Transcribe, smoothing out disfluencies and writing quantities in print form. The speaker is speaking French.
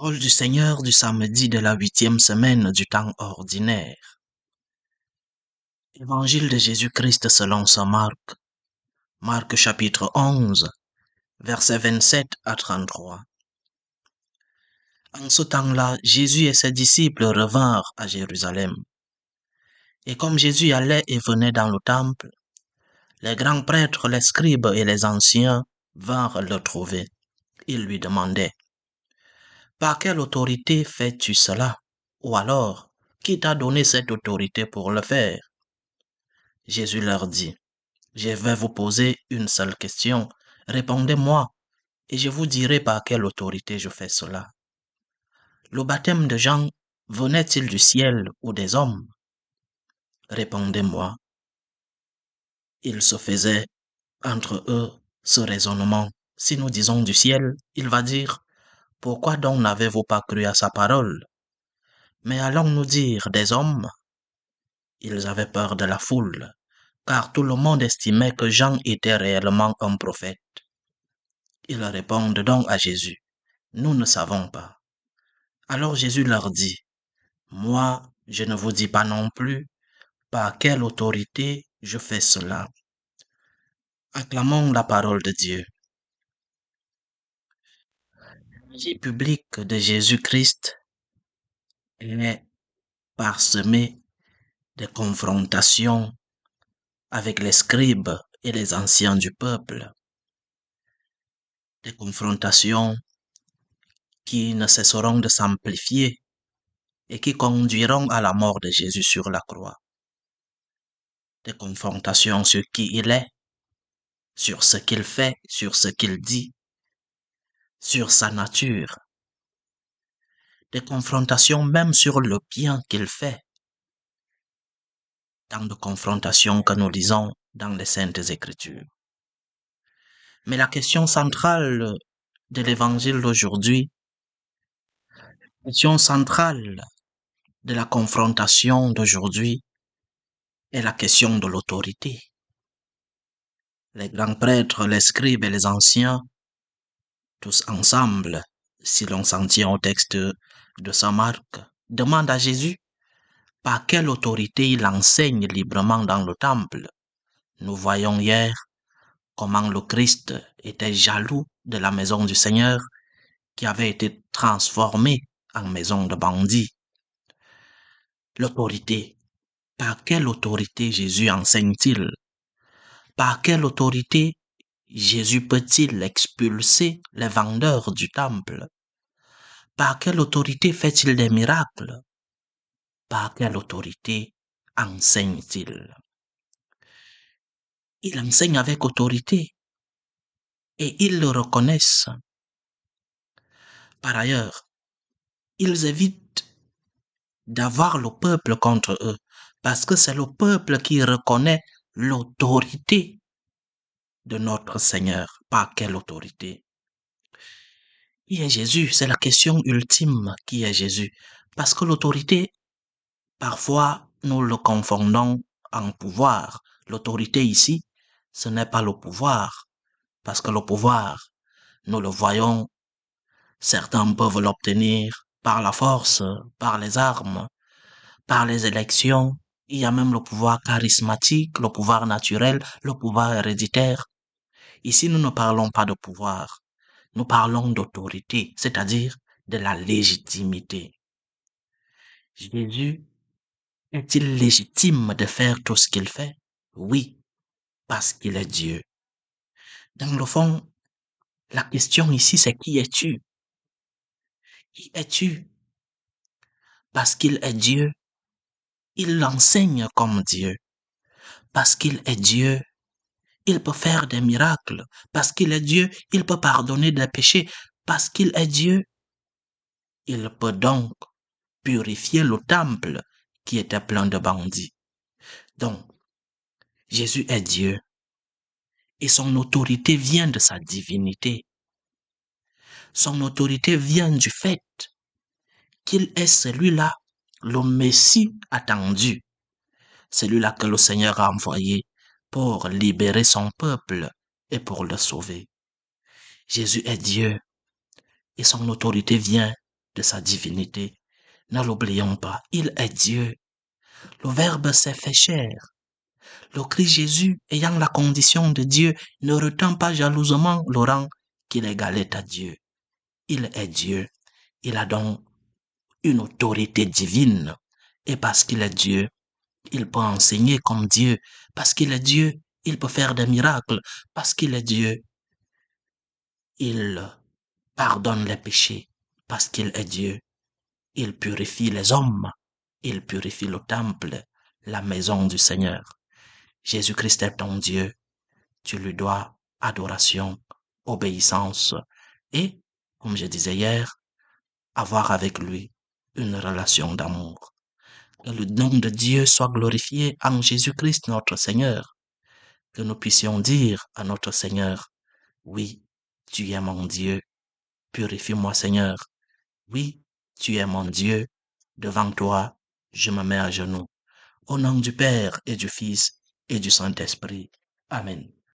Parole du Seigneur du samedi de la 8e semaine du temps ordinaire. Évangile de Jésus-Christ selon saint Marc. Marc chapitre 11, versets 27 à 33. En ce temps-là, Jésus et ses disciples revinrent à Jérusalem. Et comme Jésus allait et venait dans le temple, les grands prêtres, les scribes et les anciens vinrent le trouver. Ils lui demandaient: par quelle autorité fais-tu cela? Ou alors, qui t'a donné cette autorité pour le faire? Jésus leur dit: je vais vous poser une seule question. Répondez-moi et je vous dirai par quelle autorité je fais cela. Le baptême de Jean venait-il du ciel ou des hommes? Répondez-moi. Il se faisait entre eux ce raisonnement. Si nous disons du ciel, il va dire: pourquoi donc n'avez-vous pas cru à sa parole? Mais allons-nous dire des hommes? Ils avaient peur de la foule, car tout le monde estimait que Jean était réellement un prophète. Ils répondent donc à Jésus: nous ne savons pas. Alors Jésus leur dit: moi, je ne vous dis pas non plus par quelle autorité je fais cela. Acclamons la parole de Dieu. La vie publique de Jésus-Christ est parsemée de confrontations avec les scribes et les anciens du peuple. Des confrontations qui ne cesseront de s'amplifier et qui conduiront à la mort de Jésus sur la croix. Des confrontations sur qui il est, sur ce qu'il fait, sur ce qu'il dit, sur sa nature. Des confrontations même sur le bien qu'il fait. Tant de confrontations que nous lisons dans les Saintes Écritures. Mais la question centrale de l'évangile d'aujourd'hui, la question centrale de la confrontation d'aujourd'hui est la question de l'autorité. Les grands prêtres, les scribes et les anciens, tous ensemble, si l'on s'en tient au texte de saint Marc, demandent à Jésus par quelle autorité il enseigne librement dans le temple. Nous voyons hier comment le Christ était jaloux de la maison du Seigneur qui avait été transformée en maison de bandits. L'autorité. Par quelle autorité Jésus enseigne-t-il? Par quelle autorité Jésus peut-il expulser les vendeurs du temple? Par quelle autorité fait-il des miracles? Par quelle autorité enseigne-t-il? Il enseigne avec autorité et ils le reconnaissent. Par ailleurs, ils évitent d'avoir le peuple contre eux parce que c'est le peuple qui reconnaît l'autorité de notre Seigneur. Par quelle autorité? Qui est Jésus? C'est la question ultime. Qui est Jésus? Parce que l'autorité, parfois, nous le confondons en pouvoir. L'autorité ici, ce n'est pas le pouvoir. Parce que le pouvoir, nous le voyons, certains peuvent l'obtenir par la force, par les armes, par les élections. Il y a même le pouvoir charismatique, le pouvoir naturel, le pouvoir héréditaire. Ici, nous ne parlons pas de pouvoir. Nous parlons d'autorité, c'est-à-dire de la légitimité. Jésus est-il légitime de faire tout ce qu'il fait? Oui, parce qu'il est Dieu. Dans le fond, la question ici, c'est qui es-tu? Qui es-tu? Parce qu'il est Dieu, il l'enseigne comme Dieu. Parce qu'il est Dieu, il peut faire des miracles. Parce qu'il est Dieu, il peut pardonner des péchés. Parce qu'il est Dieu, il peut donc purifier le temple qui était plein de bandits. Donc, Jésus est Dieu et son autorité vient de sa divinité. Son autorité vient du fait qu'il est celui-là, le Messie attendu, celui-là que le Seigneur a envoyé pour libérer son peuple et pour le sauver. Jésus est Dieu et son autorité vient de sa divinité. Ne l'oublions pas, il est Dieu. Le Verbe s'est fait chair. Le Christ Jésus, ayant la condition de Dieu, ne retint pas jalousement le rang qu'il égalait à Dieu. Il est Dieu. Il a donc une autorité divine. Et parce qu'il est Dieu, il peut enseigner comme Dieu. Parce qu'il est Dieu, il peut faire des miracles. Parce qu'il est Dieu, il pardonne les péchés. Parce qu'il est Dieu, il purifie les hommes. Il purifie le temple, la maison du Seigneur. Jésus-Christ est ton Dieu. Tu lui dois adoration, obéissance et, comme je disais hier, avoir avec lui une relation d'amour. Que le nom de Dieu soit glorifié en Jésus-Christ notre Seigneur. Que nous puissions dire à notre Seigneur, oui, tu es mon Dieu, purifie-moi Seigneur. Oui, tu es mon Dieu, devant toi, je me mets à genoux. Au nom du Père et du Fils et du Saint-Esprit. Amen.